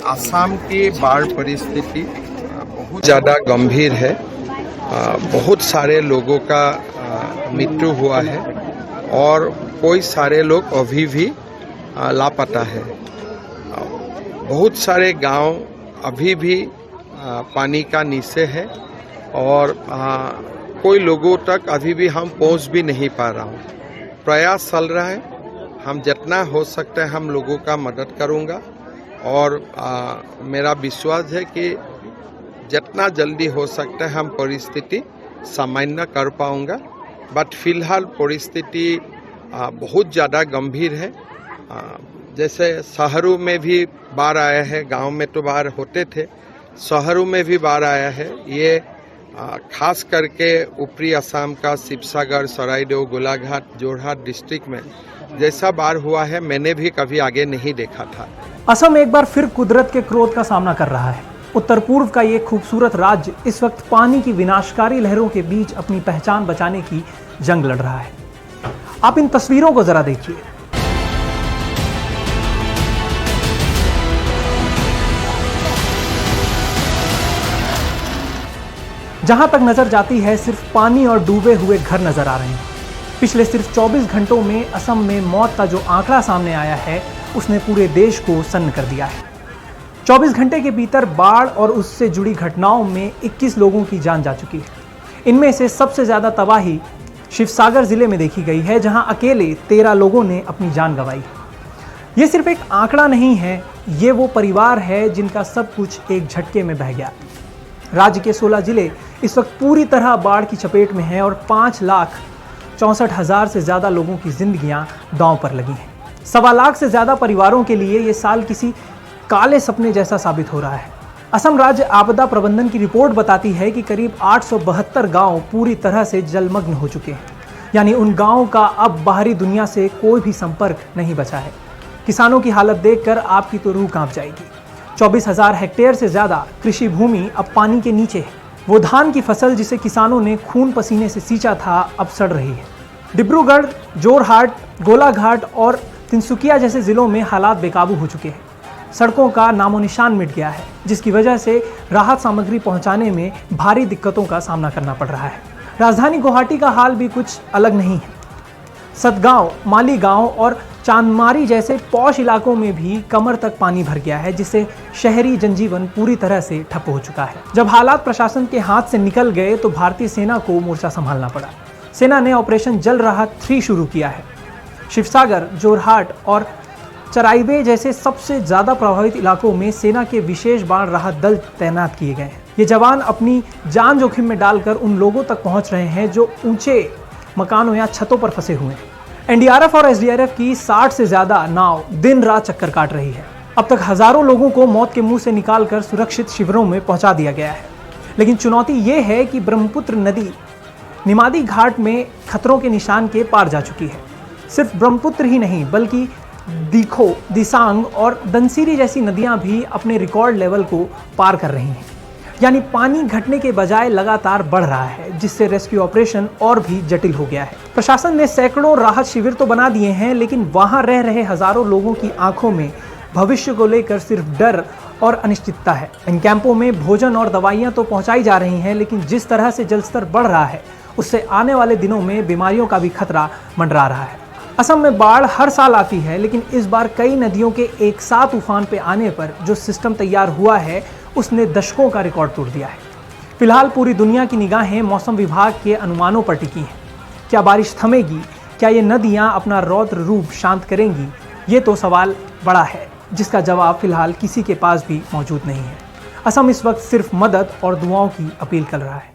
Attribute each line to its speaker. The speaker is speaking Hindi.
Speaker 1: आसाम की बाढ़ परिस्थिति बहुत ज़्यादा गंभीर है। बहुत सारे लोगों का मृत्यु हुआ है और कोई सारे लोग अभी भी लापता है। बहुत सारे गांव अभी भी पानी का नीचे है और कोई लोगों तक अभी भी हम पहुंच भी नहीं पा रहा हूँ। प्रयास चल रहा है, हम जितना हो सकता है हम लोगों का मदद करूँगा और मेरा विश्वास है कि जितना जल्दी हो सकता है हम परिस्थिति सामान्य कर पाऊँगा। बट फिलहाल परिस्थिति बहुत ज़्यादा गंभीर है। जैसे शहरों में भी बाढ़ आया है, गांव में तो बाढ़ होते थे, शहरों में भी बाढ़ आया है। ये खास करके ऊपरी असम का शिवसागर, सराइदेव, गोलाघाट, जोरहाट डिस्ट्रिक्ट में जैसा बाढ़ हुआ है मैंने भी कभी आगे नहीं देखा था।
Speaker 2: असम एक बार फिर कुदरत के क्रोध का सामना कर रहा है। उत्तर पूर्व का ये खूबसूरत राज्य इस वक्त पानी की विनाशकारी लहरों के बीच अपनी पहचान बचाने की जंग लड़ रहा है। आप इन तस्वीरों को जरा देखिए। जहां तक नजर जाती है सिर्फ पानी और डूबे हुए घर नजर आ रहे हैं। पिछले सिर्फ 24 घंटों में असम में मौत का जो आंकड़ा सामने आया है उसने पूरे देश को सन्न कर दिया है। 24 घंटे के भीतर बाढ़ और उससे जुड़ी घटनाओं में 21 लोगों की जान जा चुकी है। इनमें से सबसे ज्यादा तबाही शिवसागर जिले में देखी गई है, जहां अकेले 13 लोगों ने अपनी जान गंवाई। ये सिर्फ एक आंकड़ा नहीं है, ये वो परिवार है जिनका सब कुछ एक झटके में बह गया। राज्य के 16 जिले इस वक्त पूरी तरह बाढ़ की चपेट में हैं और 5,64,000 से ज्यादा लोगों की जिंदगियां दांव पर लगी हैं। 1.25 लाख से ज्यादा परिवारों के लिए ये साल किसी काले सपने जैसा साबित हो रहा है। असम राज्य आपदा प्रबंधन की रिपोर्ट बताती है कि करीब 872 गांव पूरी तरह से जलमग्न हो चुके हैं, यानी उन गांवों का अब बाहरी दुनिया से कोई भी संपर्क नहीं बचा है। किसानों की हालत देखकर आपकी तो रूह कांप जाएगी। 24,000 हेक्टेयर से ज्यादा कृषि भूमि अब पानी के नीचे है। वो धान की फसल जिसे किसानों ने खून पसीने से सींचा था अब सड़ रही है। डिब्रूगढ़, जोरहाट, गोलाघाट और तिनसुकिया जैसे जिलों में हालात बेकाबू हो चुके हैं। सड़कों का नामो निशान मिट गया है, जिसकी वजह से राहत सामग्री पहुंचाने में भारी दिक्कतों का सामना करना पड़ रहा है। राजधानी गुवाहाटी का हाल भी कुछ अलग नहीं है। सतगांव, मालीगांव और चांदमारी जैसे पौष इलाकों में भी कमर तक पानी भर गया है, जिससे शहरी जनजीवन पूरी तरह से ठप हो चुका है। जब हालात प्रशासन के हाथ से निकल गए तो भारतीय सेना को मोर्चा संभालना पड़ा। सेना ने ऑपरेशन जल राहत 3 शुरू किया है। शिवसागर, जोरहाट और चराइबे जैसे सबसे ज्यादा प्रभावित इलाकों में सेना के विशेष बाढ़ राहत दल तैनात किए गए हैं। ये जवान अपनी जान जोखिम में डालकर उन लोगों तक पहुंच रहे हैं जो ऊंचे मकानों या छतों पर फंसे हुए हैं। एनडीआरएफ और एसडीआरएफ की 60 से ज्यादा नाव दिन रात चक्कर काट रही है। अब तक हजारों लोगों को मौत के मुंह से निकालकर सुरक्षित शिविरों में पहुंचा दिया गया है। लेकिन चुनौती ये है कि ब्रह्मपुत्र नदी निमादी घाट में खतरों के निशान के पार जा चुकी है। सिर्फ ब्रह्मपुत्र ही नहीं बल्कि दीखो, दिसांग और दनसीरी जैसी नदियां भी अपने रिकॉर्ड लेवल को पार कर रही हैं। यानी पानी घटने के बजाय लगातार बढ़ रहा है, जिससे रेस्क्यू ऑपरेशन और भी जटिल हो गया है। प्रशासन ने सैकड़ों राहत शिविर तो बना दिए हैं, लेकिन वहां रह रहे हजारों लोगों की आंखों में भविष्य को लेकर सिर्फ डर और अनिश्चितता है। इन कैंपों में भोजन और दवाइयां तो पहुंचाई जा रही हैं, लेकिन जिस तरह से जलस्तर बढ़ रहा है उससे आने वाले दिनों में बीमारियों का भी खतरा मंडरा रहा है। असम में बाढ़ हर साल आती है, लेकिन इस बार कई नदियों के एक साथ उफान पे आने पर जो सिस्टम तैयार हुआ है उसने दशकों का रिकॉर्ड तोड़ दिया है। फिलहाल पूरी दुनिया की निगाहें मौसम विभाग के अनुमानों पर टिकी हैं। क्या बारिश थमेगी? क्या ये नदियां अपना रौद्र रूप शांत करेंगी? ये तो सवाल बड़ा है, जिसका जवाब फिलहाल किसी के पास भी मौजूद नहीं है। असम इस वक्त सिर्फ मदद और दुआओं की अपील कर रहा है।